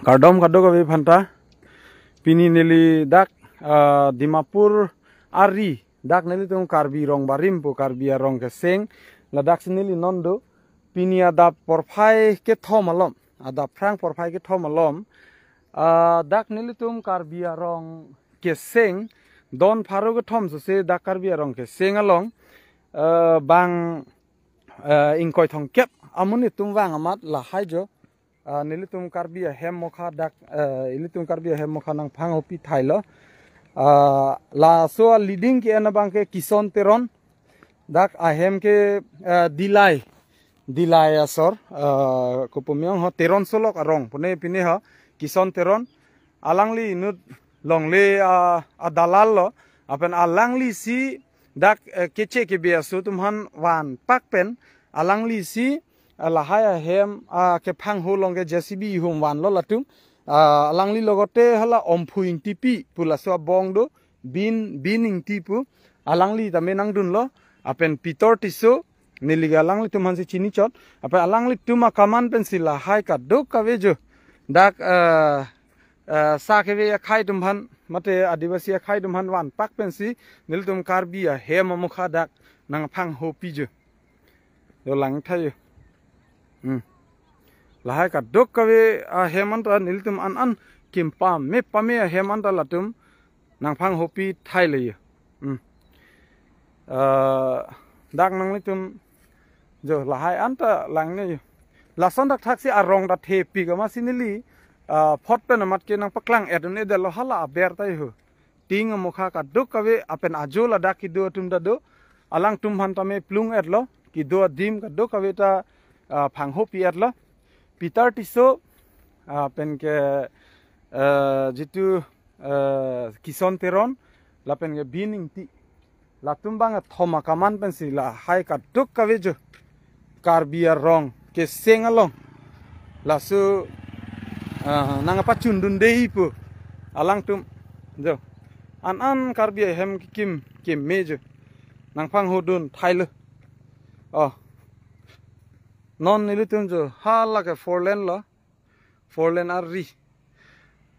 Kardom kado kabe phanta pini neli dak Dimapur Ari dak neli tung Karbi rong barim po Karbi rong keseng la dak neli nondo pini ada porphai ke thomalom ada prang porphai ke thomalom dak neli tung Karbi rong keseng don pharo ke thom se dak Karbi rong keseng along bang ingkoi thong kep amuni tum wang amat la haijo nilitum Karbi hem mokha dak ilitum Karbi hem mokha nang phang hopi thailo la so leading ke na bang ke kison teron dak ahem ke dilai asor kupumyong ho teron solok arong pune pine ha kison teron alangli nut longle adalal lo apen alangli si dak keche ke biasu tumhan wan pakpen alangli si lahaya hem ke phang holong ke JCB hum wan lo latung alangli logote hala ompuing tipi pula so bongdo bining tipu alangli ta menang dun lo apen pitor tiso niliga alangli tum hansi chini chot apen alangli tuma kaman pensila hai ka dok ka vejo dak sa ke ve khai tum han mate adivasi khai tum han wan pak pensi nil tum Karbi hem mukha dak nang phang ho pijo do lang thayo lahai ka dok kawe hemanta niltum an kimpa me pame hemanta latum nang phang hopi thaile dak nang litum jo lahai anta langne lason dak thaksi arong da thepi ga masinili phot pe namat ke nang paklang edune de lo hala ber tai ho ting mukha ka dok kawe apen ajola dak ki do tum da do alang tum han tame plung edlo ki do dim ka dok kawe ta phang hopi edlo Peter tiso pen ke jitu kison teron la pen ke bining ti la tumbang thoma kaman pen si la hai ka duk ka vejo Karbi rong ke sengalong la su nang pa chundun dei pu alang tum jo an Karbi hem kim mejo nang phang hodun thailo non nilitum jo hala ke 4 lane lo 4 lane arri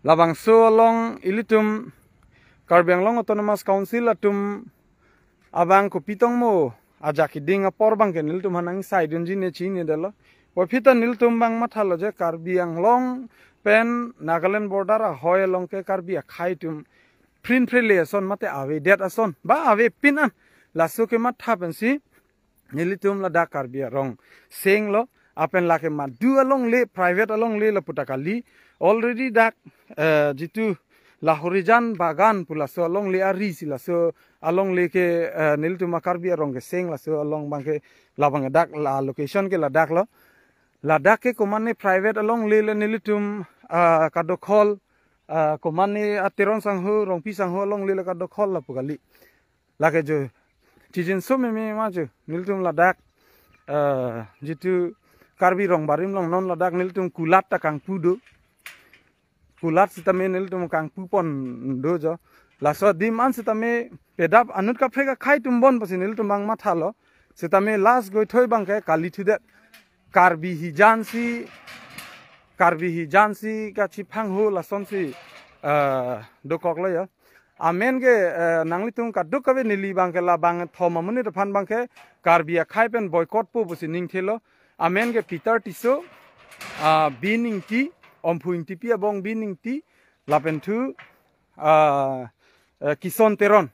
labang so along ilitum Karbi Anglong Autonomous Council atum abang ko pitong mo ajaki ding apor bang ke nilitum hanang side unji ne chini delo o pita nilitum bang mathalo je Karbi Anglong pen Nagaland border a hoy along ke Karbi khaitum print relation mate ave det ason ba ave pinan lasu ke matha pensi nilitum la da Karbi rong seng lo apen la ke ma du along le private along le la putakali already dak jitu la horizon bagan pula so along le ari sila so along le ke nilitum Karbi rong ke seng la so along bang ke la bang dak la location ke la dak lo la dak ke komane private along le nilitum kadokhol komane ateron sangho rong pi sangho along le kadokhol la pukali la ke jo Tijin so me majo niltum ladak jitu Karbi rong barim long non ladak niltum kulat ta kang pudo kulat sitame niltum kang pupon dojo laso diman sitame pedap anut ka phega khai tumbon pasi niltum bang mathalo sitame las goi thoi bang ke kali thude Karbi hijansi ka chiphang ho lason si dokok lo ya amen ke nanglitung ka duk kawe nili bang ke la bang thoma muni de phan bang ke Karbi khai pen boycott po busi ning thelo amen ke Peter tiso bining ti ompuing ti pia bong bining ti lapen thu kison teron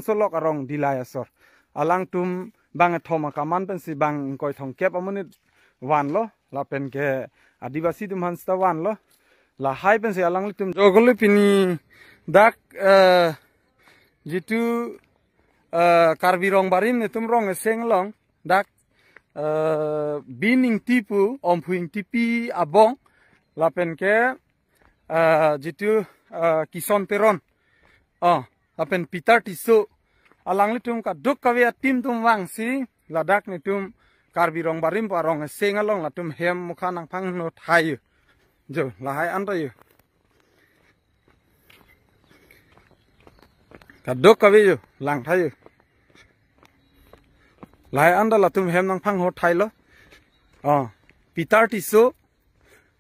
solok arong dilai asor alang tum bang thoma kaman pen si bang koi thong kep amuni wan lo lapen ke adivasi tum hansta wan lo la hai pen si alang tum jogole pini dak jitu Karbi rong barim ne tum rong seng long dak bining tipu ompuing tipi abong lapen ke jitu kison teron lapen Peter tiso alang litum ka duk kawe tim tum wang si ladak ne tum Karbi rong barim pa rong seng along la tum hem mukha nang phang no thai jo lahai anda yo kadok kawe yo lang thayo lai anda la tum hem nang phang ho thai lo Peter tiso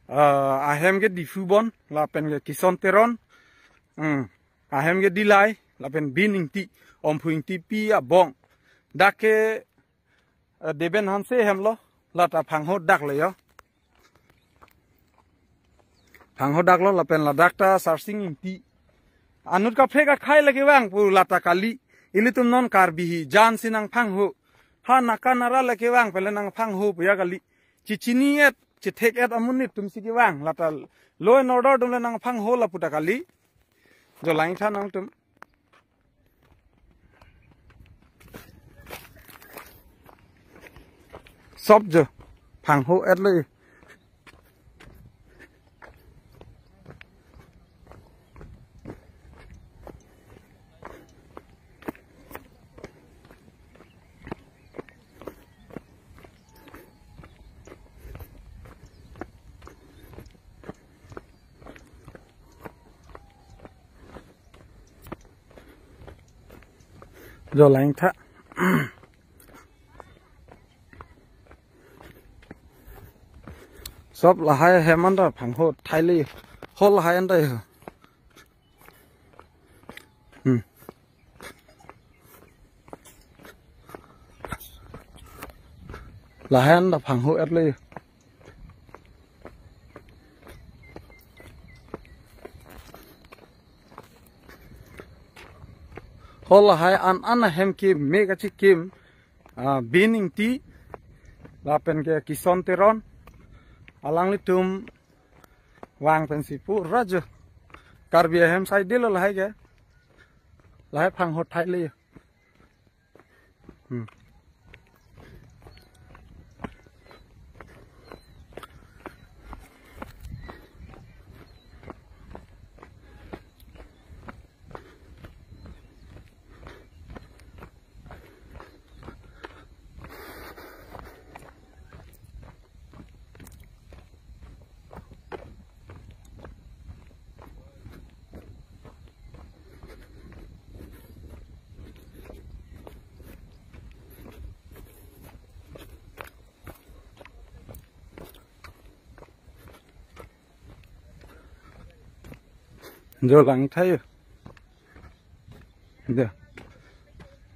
ahem ke difubon la pen ke kison teron ahem ke dilai la pen bining ti ompuing ti pi abong dake deben hanse hemlo la ta phangho dak le yo phangho dak lo la pen la dakta sarsing ing ti anut ka pheka khai lagi wang pu lata kali ilitum non karbihi jan sinang phangho ha nakanara lagi wang pele nang phangho puya kali chichini et chithek et amunit tum sigi wang lata law and order tum le nang phangho la puta kali jo lain tha nang tum sop jo phangho et le rồi lạnh thạ shop là hai hem ăn đó phẳng hốt thái li hốt là hai ăn đây hả là hai ăn đó phẳng hốt ăn li hol hai an hem kim mega chi kim bining ti la pen ke kison teron alang litum wang pen sipu raj karbi hem sai dil la hai ke la hai phang hot thai li rồi lắng thấy được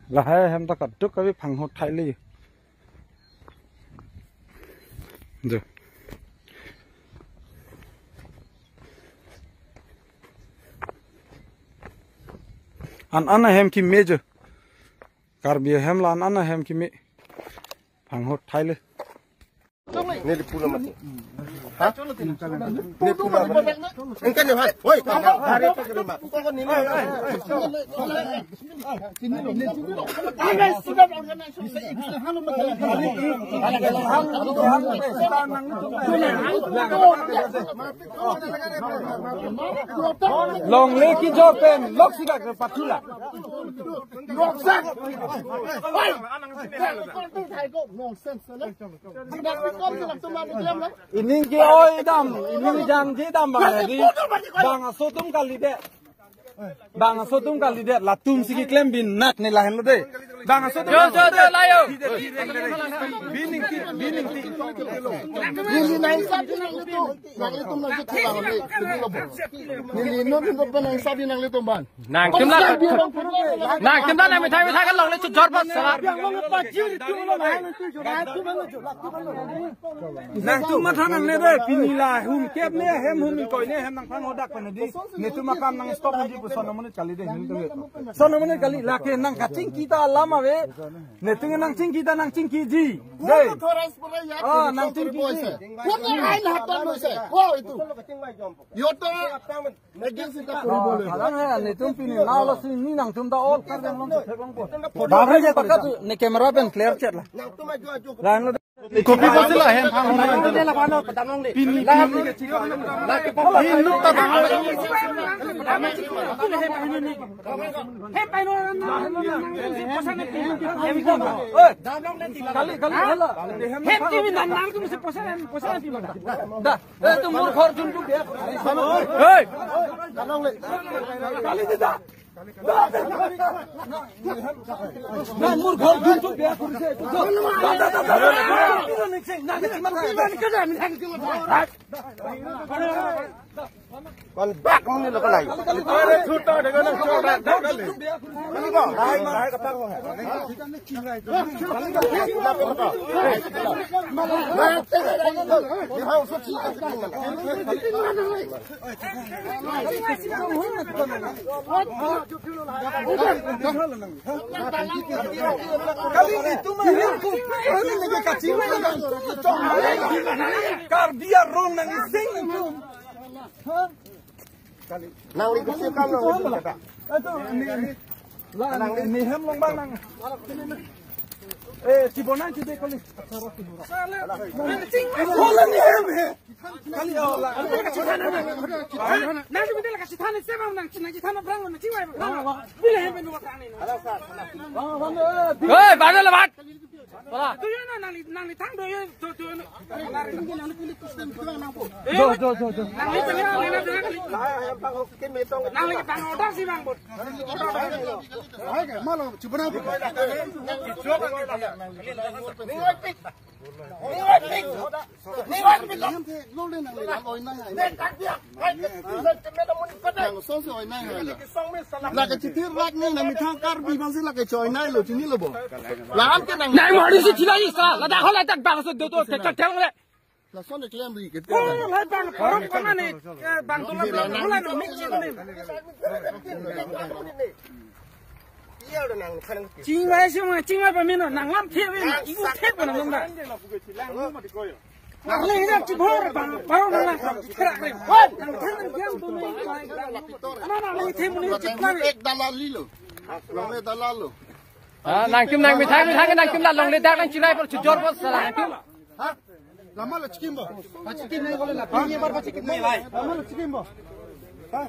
là hai em ta cắt trước cái phẳng hột thái li được an hem ki me jo karbi hem la an hem ki me phẳng hột thái li Ini di pulau mati. Hah? Ini pulau mati. Engkau ni hai. Woi, hari apa ke rumah? Kau ni ni. Sini lo, ni sini lo. Ini sudah organisasi. Bisa halu masalah. long leki jopen lok sidak patula Lok sak. Woi. Kau thai kau nonsense lah. ini ki oi dam ini jam ji dam bang di bang sotum kali de latum sigi klem bin nak ni lahen lo de bang sotum jo layo bining ti Nili nang sabi nang lito. Nang lito nang lito lang ni. Nili no bin nang sabi nang lito ban. Nang kimla na mithai kan long le chu jor pas salar nang tu ma thanan ne de pinila hum kep ne hem hum koi ne hem nang phang hodak pan di ne tu makam nang stop ni pu sonomone kali de hin tu sonomone kali la ke nang kaching kita lama we ne tu nang ching kita nang ching ki ji de nang ching ki ji Kau ni ai nak tahu lo se. Kau itu. Yo to. Negeri kita puri boleh. halang hai ne tu pin na la si ni nang tum da all kar dang long thekong po da bhai je pakat ne camera pen clear chat la Nang tu mai jual jual. lan lo kopi ko sila hem phang hodak de la pano padang de pin ke chi la ke pa hin lu ta bang Còn bác không nên là cái này. Shooter để nó cho bạn đó cái này. Nó bỏ hai cái tăng không hả? Mà cái này đây thôi. Đi hao suốt chi cái này. Kali itu mah ini lagi kacau kar dia rong nang sing nang li kecil kan nang kata itu ini hem long bang nang cibonan cibe kali holan ni hem kali holan Nanti kita lah kasih tanah saya nang nanti tanah berang nang ciwai bila hem benu makan ini. Hei, badal lebat. Wala. Tu yo nang tang do yo tu. Nang li tengah nang li tang order sih bang bot. malah cibonan là cái chi tiết rác này là mình thang car bị băng là cái chòi này rồi chính là bộ làm cái này Này mà đi chỉ là gì sao? Là đã hỏi lại tặng bang số tôi chắc chắn rồi. là son để em gì cái Lại bang con này bang tôi là nó là mình chưa này. Chính vậy xong chính vậy bên nó nặng lắm thế với 이거 thép của nó không đã. Lấy ra chỉ bao nó là cái này. Thằng thằng kia tôi này. Nó lấy thêm một chút này. एक दलाल ली लो लंगले दलाल लो Nàng kim nàng mithai cái nàng kim là lòng lên đang chỉ lại một chút giọt bớt là kim. hả làm mà là chicken bò chicken này gọi là pin mà chicken này lại làm mà là chicken bò hả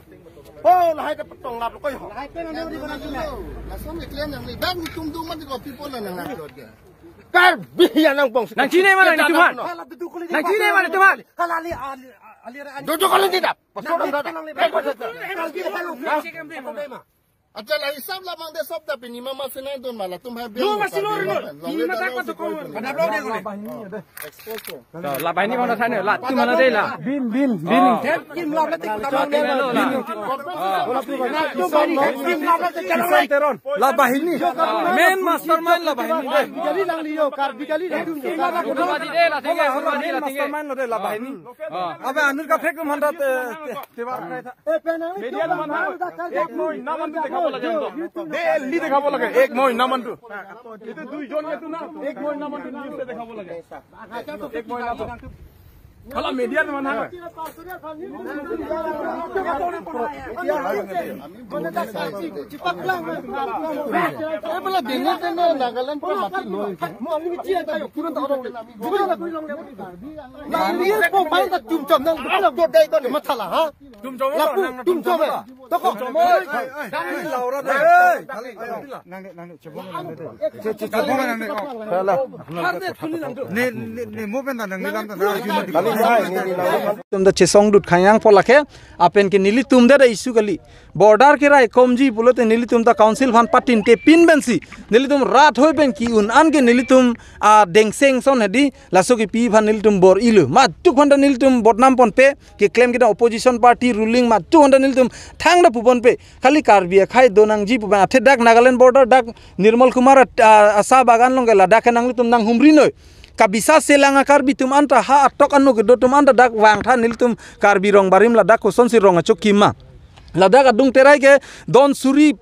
ô là hai cái bắt tòng lạp nó coi họ hai cái nó đi con ăn này là son để em này đang tung tung mất cái people là nàng rồi kìa cái biar nang bong Nàng chỉ này mà này Tuhan. Nàng chỉ này mà này Tuhan. duduk kalau tidak pasal dah अच्छा lah hisab lah mang desop tapi ni mama senai don malah tum hai Lu masih lor lu. Ini mata apa tuh kau? Ada blog dia kau. Lah bayi ni mana tanya? Lah tu mana dia lah? Bin. Thép kim lop lấy tích tao đây là bin. Kim lop lấy tích tao đây. Lah bayi ni. Main mastermind lah bayi ni. बिजली लग लियो कार बिजली लग Hormati dia lah tinggal. Hormati Main lah tinggal. mastermind lo deh lah bayi ni. Abe anil ka fake mandat tewar kai tha. media तो मन एक मोई नामन तो देखा बोला जाए तो दे ली देखा बोला के एक मोई नामन तो ये तो दुई जोन के तू ना एक मोई नामन तो न्यूज़ देखा बोला के एक मोई नामन kalau media teman ha बोला देने देने नागालैंड पर मत लो mo ani mi chia ta kurang ta orang na ni ko bai ta tum chom nang la do dai to ma thala ha Tum chom la tum chom to ko Kali laura deh. Nang coba nang ni movement nang ni tum da chesong dut khayang polake apen ke nili tum da issue kali border ke rai komji pulote nili tum da council fan patin te pin bensi nili tum rat hoi ben ki un an ke nili tum a dengseng son hedi laso ki pi fan nili tum bor ilu ma tu khonda nili tum botnam pon pe ke claim kita opposition party ruling ma tu khonda nili tum thang da pupon pe khali karbia khai donang ji puban athe dak Nagaland border dak Nirmal Kumar asa bagan long gela dak nang tum nang humri noi kabisa selanga karbi tum anta ha atok anu ke do tum anta dak wang tha nil tum karbi rong barim la dak koson si rong chokima la dak adung terai ke don suri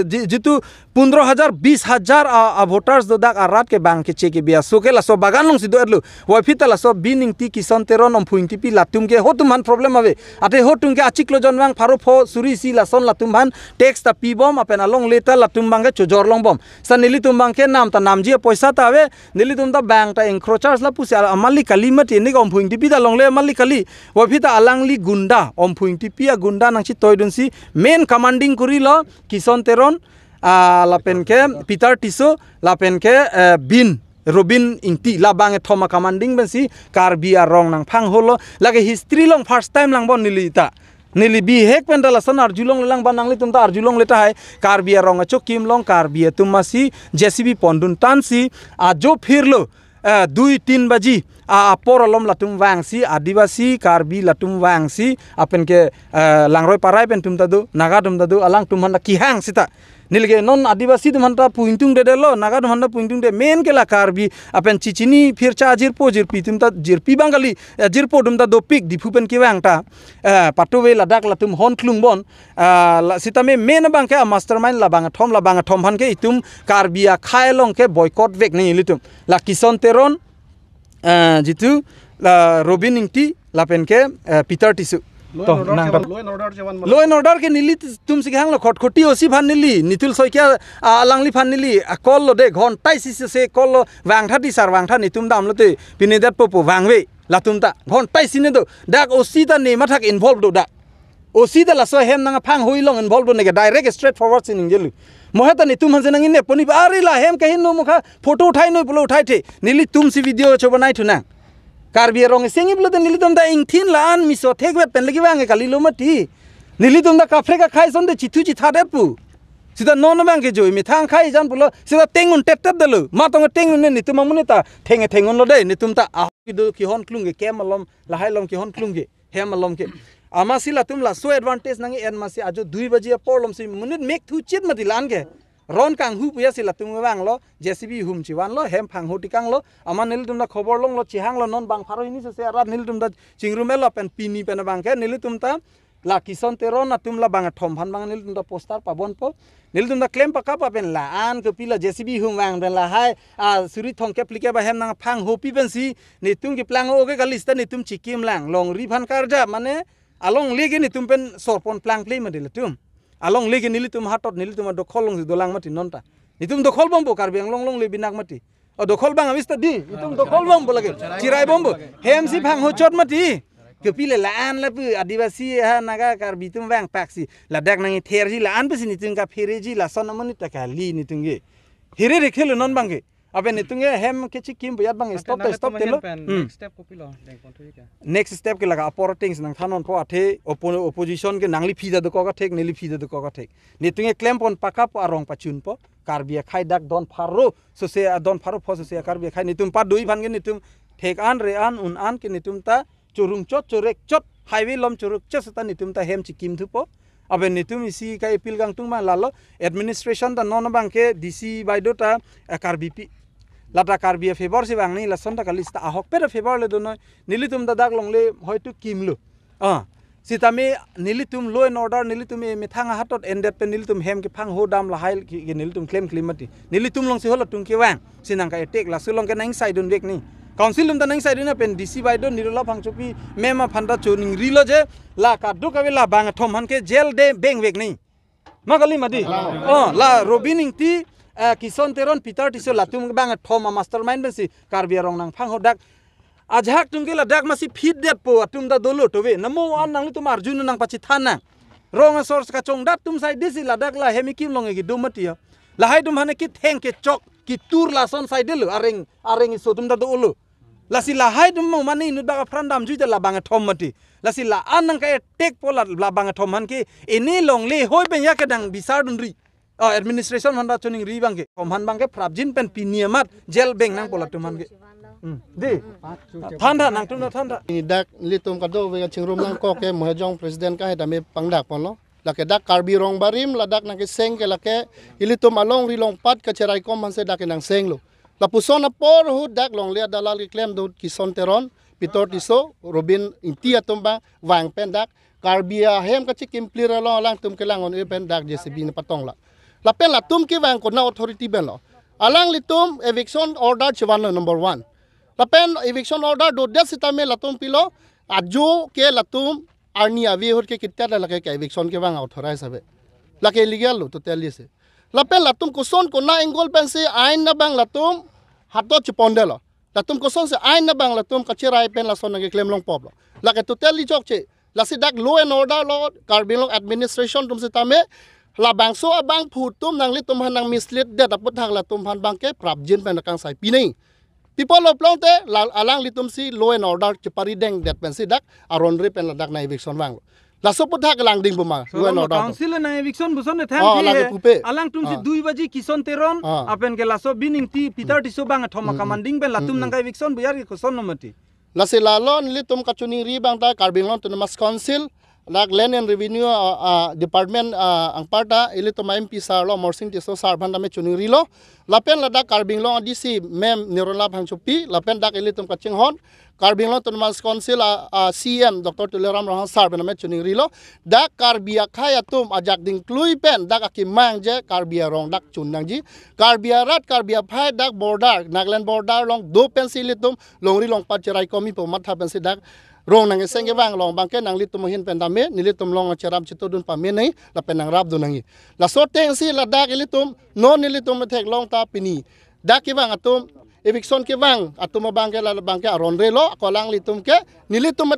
jitu 15,000 20,000 voters do dak arat ke bang ke cheke bia so ke la so bagan long si do erlu wa fita la so bining ti kison teron om phuing ti pi latum ke hotum han problem ave ate hotum ke achiklo jon wang pharo pho suri si la son latum han tax ta pi bom apen along leta latum bang ke chojor long bom sa nili tum bang ke nam ta nam ji paisa ta ave nili tum ta bang ta encroachers la pusi amali kali mati ni om phuing ti pi da long le amali kali wa fita alangli gunda om phuing ti pi a gunda nang chi toidun si main commanding kuri lo kison teron lapen ke Peter Tiso lapen ke bin Robin ingti labang e thoma commanding bensi karbia rong nang phang holo lage history long first time lang bon nilita nili bi hek pendala san arjulong lelang banang litum ta arjulong leta hai karbia rong achok kim long karbia tumasi JCB pondun tansi ajo phirlo 2-3 baji porolom latum wangsi adivasi karbi latum wangsi apen ke langroi parai pen tum tadu naga tum tadu alang tum handa kihang sita nilge non adivasi tum handa puintung de lo naga tum handa puintung de main ke la karbi apen cicini fircha jirpo jirpi tum ta jirpi bangali jirpo tum ta do pik dipu pen ki wang ta patuwe ladak latum hon klung bon sita me main bang ke mastermind la bang thom han ke itum karbia khailong ke boycott vek ni litum la kison teron jitu la Robin Ingti la pen ke Peter Tisu to nang law and order ke nili tum sig hang lo khotkhoti osi phan nili nitul soikya alangli phan nili kol lo de ghon tai si se kol lo wang tha di sar wang tha ni tum dam lo te pinedat popo wangwe la tum ta ghon tai si ne do dak osi ta ne mathak involved do dak osi da la so hem nang phang hoi long involved do ne direct straight forward sin ingelu mohata ni tum hanse nangin ne poni ari la hem kahin no mukha photo uthai no pulo uthai the nili tum si video cho banai thuna karbi rong sengi blo de nili tum da ing thin lan mi so thek wet pen lagi wange kali lo mati nili tum da kafre ka khai son de chitu chi tha det pu sida non bang ke joi mi thang khai jan pulo sida tengun tet tet delu ma tong tengun ne ni tum amune ta tengun lo de ni tum ta a ki hon klunge kemalom la hai lom ki hon klunge hemalom ke amasi la tum la so advantage nangi en masi ajo 2 baji porlom si munit mek thu chit mati lan ke ron kang hu puya sila tum wang lo JCB hum chi wan lo hem phang hu tikang lo ama nil tum da khobor long lo chihang lo non bang pharo ni se rat nil tum da chingru melo pen pini pen bang ke nil tum ta la kison teron na tum la bang thom phan bang nil tum da poster pabon po nil tum da claim pa ka pa pen la an ke pila JCB hum wang pen la hai suri thong ke plike ba hem nang phang hu pi pen si ni tum ki plang o ke galista ni tum chikim lang long ri phan karja mane along legi ni tum pen sorpon plang play madil tum along legi nili tum hatot nili tum do kholong dolang mati nonta nitum do khol bombo karbi ang long le binak mati o do khol bang avista di itum do khol bombo lage chirai bombo hem si phang ho chot mati ke pile la an la pu adivasi ha naga karbi tum wang paksi la dak nangi therji la an pesi nitum ka phereji la sonamani taka li nitunge hire re khelo non bange abe nitunge hem ke chikim buyat bang stop telo next step ko pilo next step ke laga apportings nang thanon po athe opposition ke nangli phida do ko ka thek nili phida do ko ka thek nitunge claim pon pakap arong pachun po karbia khai dak don pharo so se don pharo pho so se karbia khai nitum pa dui ban ke nitum thek an re an un an ke nitum ta churung chot chorek chot highway lom churuk chot ta nitum ta hem chikim thu po abe nitum isi ka appeal gang tung ma lalo administration ta non bang ke DC baido ta karbi lata karbi favor si bang ni la sonda kalista ahok per favor le dono nilitum dadak longle hoitu kimlu sitame nilitum law and order nilitum e methanga hatot endet pe nilitum hem ke phang ho dam la hail ki nilitum claim climati nilitum long si hola tung ke wang sinang ka attack la sulong ke nang side don wek ni council dum ta nang side na pen DC baido nirola phang chopi mema phanda choning rilo je la ka du ka la bang thom han ke jail de beng wek ni magali madi la Robin Ingti kison teron Peter Tisu latum bang thoma mastermind bensi karbia rong nang phang hodak ajhak tum ke la dak masi feed det po atum da dolo towe namo an nang tum arjun nang pachi thana rong source ka chong dat tum sai disi la dak la hemikim long gi dumati la hai dum hane ki theng ke chok ki tur la son sai delu areng so tum da do ulu la si la hai dum mani nu da frandam ju la bang thom mati la si la an nang ka tek po la bang thom han ke eni long le hoi ben yakadang bisar dun ri administration handa choning ri bangke komhan bangke prabjin pen piniamat gel beng nang pola tuman ge de thanda nang tum thanda dak litum kado we chingrum nang ko ke mohjong president ka dame pangdak pon lo la ke dak karbi rong barim la dak nang ke seng ke la ke ilitum along rilong pat ka cherai kom man se dak nang seng lo la pusona por hu dak long le dalal ki claim do kison teron Peter Tisu Robin Ingti atumba wang pen dak karbia hem ka chikim plira lo lang tum ke langon e pen dak JCB na patong la lapen la tum ki wang ko na authority belo alang litum eviction order chwan number 1 lapen eviction order do desitame latum pilo ajo ke latum arni avi hor ke kitta la ke eviction ke wang authorize habe la ke legal lo to tell se lapen latum ko son ko na engol pen se ain na bang latum hato chpondelo latum ko son se ain na bang latum kachirai pen la son ke claim long pop la ke to tell li chok che la si dak law and order lo karbilong administration tum se tame la bang so abang putum nang litum hanang mislead det aput hang la tum han bang ke prabjin pen kang sai pinai people of long te la alang litum si law and order chepari deng det pen si dak aron ri pen la dak na eviction wang la so put thak lang ding buma so no da council na eviction buson ne tham lagi thi pupe. alang tum si 2 baji kison teron apen ke laso bining ti pitar ti so bang thoma kamanding ben latum nang eviction buyar ki koson nomati la se la lon li tum kachuning ri bang ta Carbing Long Autonomous Council lag Land and Revenue Department ang parta ili tum MP sar lo morsing ti so sar banda me chuning ri lo lapen la da Carbing Long DC mem nirola phang chupi lapen dak ili tum kaching hon Carbing Long Autonomous Council CM Dr. Tuleram Rahang sar banda me chuning ri lo dak karbia khaya tum ajak ding klui pen dak akimang je karbia rong dak chun nang ji karbia rat karbia phai dak border Nagaland border long do pen silitum longri long pacherai komi po mat ha pen si dak rong nang seng bang long bangke nang litum hin pendame nilitum long cheram chitodun pame nei la penang rab do nangi la soteng si la dak litum non nilitum thek long ta pini dak ki bang atum eviction ki bang atum bangke la bangke aron relo ko lang litum ke nilitum